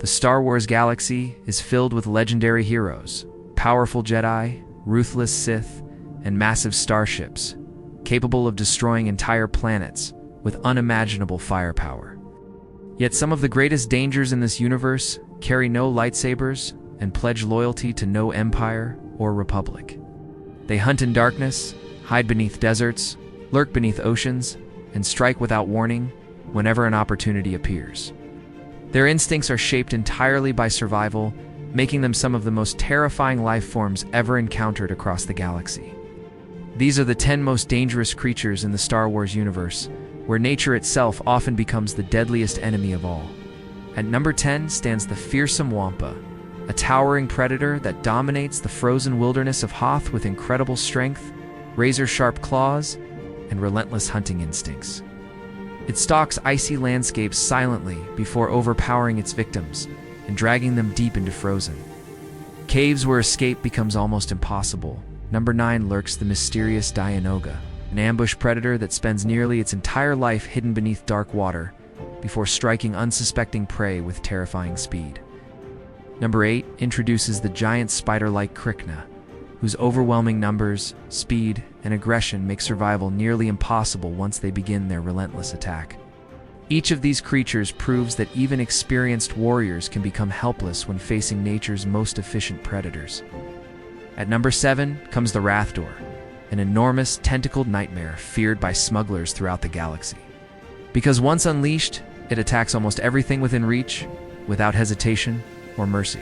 The Star Wars galaxy is filled with legendary heroes, powerful Jedi, ruthless Sith, and massive starships, capable of destroying entire planets with unimaginable firepower. Yet some of the greatest dangers in this universe carry no lightsabers and pledge loyalty to no empire or republic. They hunt in darkness, hide beneath deserts, lurk beneath oceans, and strike without warning whenever an opportunity appears. Their instincts are shaped entirely by survival, making them some of the most terrifying life forms ever encountered across the galaxy. These are the 10 most dangerous creatures in the Star Wars universe, where nature itself often becomes the deadliest enemy of all. At number 10 stands the fearsome Wampa, a towering predator that dominates the frozen wilderness of Hoth with incredible strength, razor-sharp claws, and relentless hunting instincts. It stalks icy landscapes silently before overpowering its victims and dragging them deep into frozen caves where escape becomes almost impossible. Number 9 lurks the mysterious Dianoga, an ambush predator that spends nearly its entire life hidden beneath dark water before striking unsuspecting prey with terrifying speed. Number 8 introduces the giant spider-like Krayt, whose overwhelming numbers, speed, and aggression make survival nearly impossible once they begin their relentless attack. Each of these creatures proves that even experienced warriors can become helpless when facing nature's most efficient predators. At number 7 comes the Rathdor, an enormous, tentacled nightmare feared by smugglers throughout the galaxy. Because once unleashed, it attacks almost everything within reach, without hesitation or mercy.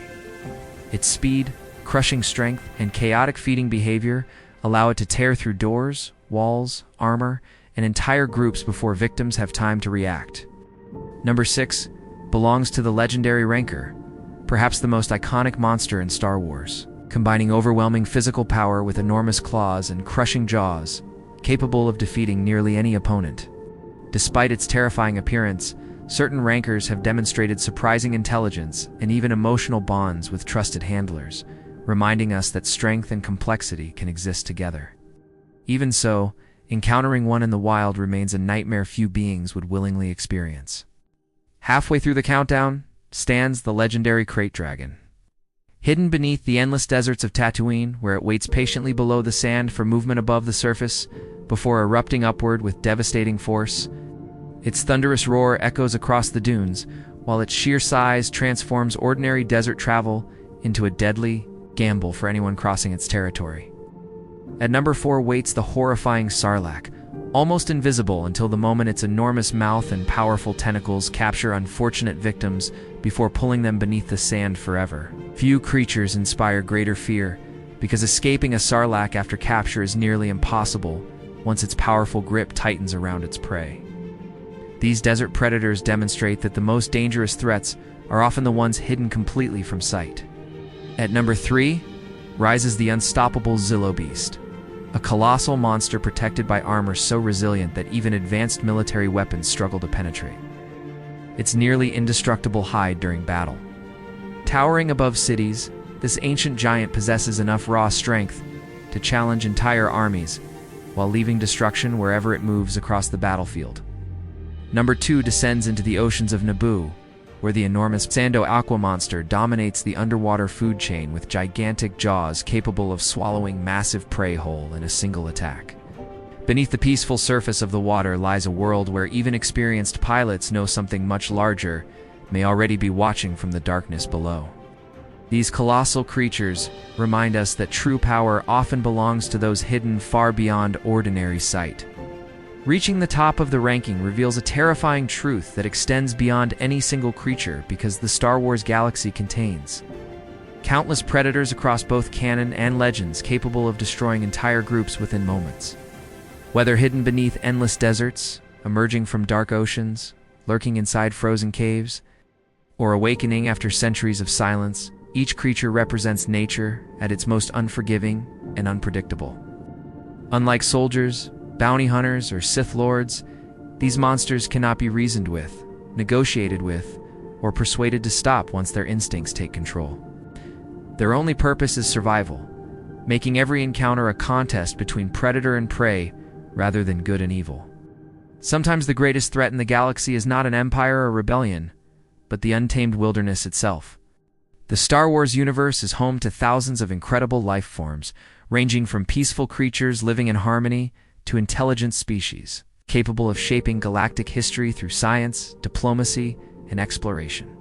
Its speed, crushing strength, and chaotic feeding behavior allow it to tear through doors, walls, armor, and entire groups before victims have time to react. Number 6 belongs to the legendary Rancor, perhaps the most iconic monster in Star Wars, combining overwhelming physical power with enormous claws and crushing jaws, capable of defeating nearly any opponent. Despite its terrifying appearance, certain Rancors have demonstrated surprising intelligence and even emotional bonds with trusted handlers, reminding us that strength and complexity can exist together. Even so, encountering one in the wild remains a nightmare few beings would willingly experience. Halfway through the countdown stands the legendary Krayt dragon. Hidden beneath the endless deserts of Tatooine, where it waits patiently below the sand for movement above the surface, before erupting upward with devastating force, its thunderous roar echoes across the dunes, while its sheer size transforms ordinary desert travel into a deadly gamble for anyone crossing its territory. At number 4 waits the horrifying Sarlacc, almost invisible until the moment its enormous mouth and powerful tentacles capture unfortunate victims before pulling them beneath the sand forever. Few creatures inspire greater fear, because escaping a Sarlacc after capture is nearly impossible once its powerful grip tightens around its prey. These desert predators demonstrate that the most dangerous threats are often the ones hidden completely from sight. At number 3 rises the unstoppable Zillo beast, a colossal monster protected by armor so resilient that even advanced military weapons struggle to penetrate. Its nearly indestructible hide during battle. Towering above cities, this ancient giant possesses enough raw strength to challenge entire armies while leaving destruction wherever it moves across the battlefield. Number 2 descends into the oceans of Naboo, where the enormous Sando aqua monster dominates the underwater food chain with gigantic jaws capable of swallowing massive prey whole in a single attack. Beneath the peaceful surface of the water lies a world where even experienced pilots know something much larger may already be watching from the darkness below. These colossal creatures remind us that true power often belongs to those hidden far beyond ordinary sight. Reaching the top of the ranking reveals a terrifying truth that extends beyond any single creature because the Star Wars galaxy contains countless predators across both canon and legends capable of destroying entire groups within moments. Whether hidden beneath endless deserts, emerging from dark oceans, lurking inside frozen caves, or awakening after centuries of silence, each creature represents nature at its most unforgiving and unpredictable. Unlike soldiers, bounty hunters, or Sith lords, these monsters cannot be reasoned with, negotiated with, or persuaded to stop once their instincts take control. Their only purpose is survival, making every encounter a contest between predator and prey rather than good and evil. Sometimes the greatest threat in the galaxy is not an empire or rebellion, but the untamed wilderness itself. The Star Wars universe is home to thousands of incredible life forms, ranging from peaceful creatures living in harmony to intelligent species, capable of shaping galactic history through science, diplomacy, and exploration.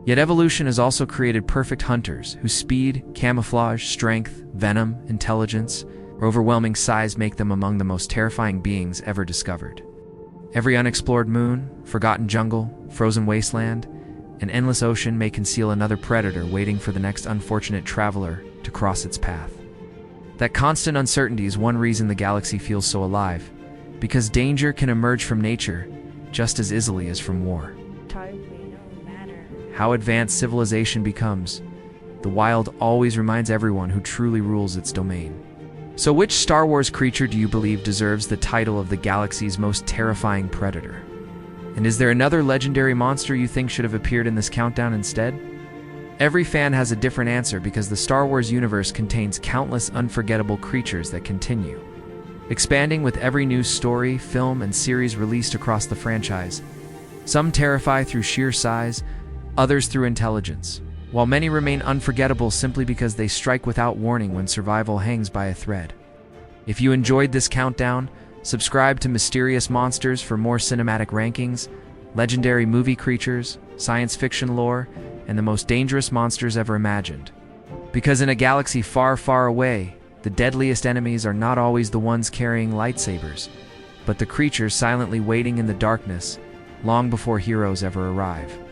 Yet evolution has also created perfect hunters whose speed, camouflage, strength, venom, intelligence, or overwhelming size make them among the most terrifying beings ever discovered. Every unexplored moon, forgotten jungle, frozen wasteland, and endless ocean may conceal another predator waiting for the next unfortunate traveler to cross its path. That constant uncertainty is one reason the galaxy feels so alive, because danger can emerge from nature just as easily as from war. How advanced civilization becomes, the wild always reminds everyone who truly rules its domain. So which Star Wars creature do you believe deserves the title of the galaxy's most terrifying predator? And is there another legendary monster you think should have appeared in this countdown instead? Every fan has a different answer because the Star Wars universe contains countless unforgettable creatures that continue, expanding with every new story, film, and series released across the franchise. Some terrify through sheer size, others through intelligence, while many remain unforgettable simply because they strike without warning when survival hangs by a thread. If you enjoyed this countdown, subscribe to Mysterious Monsters for more cinematic rankings, legendary movie creatures, science fiction lore, and the most dangerous monsters ever imagined. Because in a galaxy far, far away, the deadliest enemies are not always the ones carrying lightsabers, but the creatures silently waiting in the darkness long before heroes ever arrive.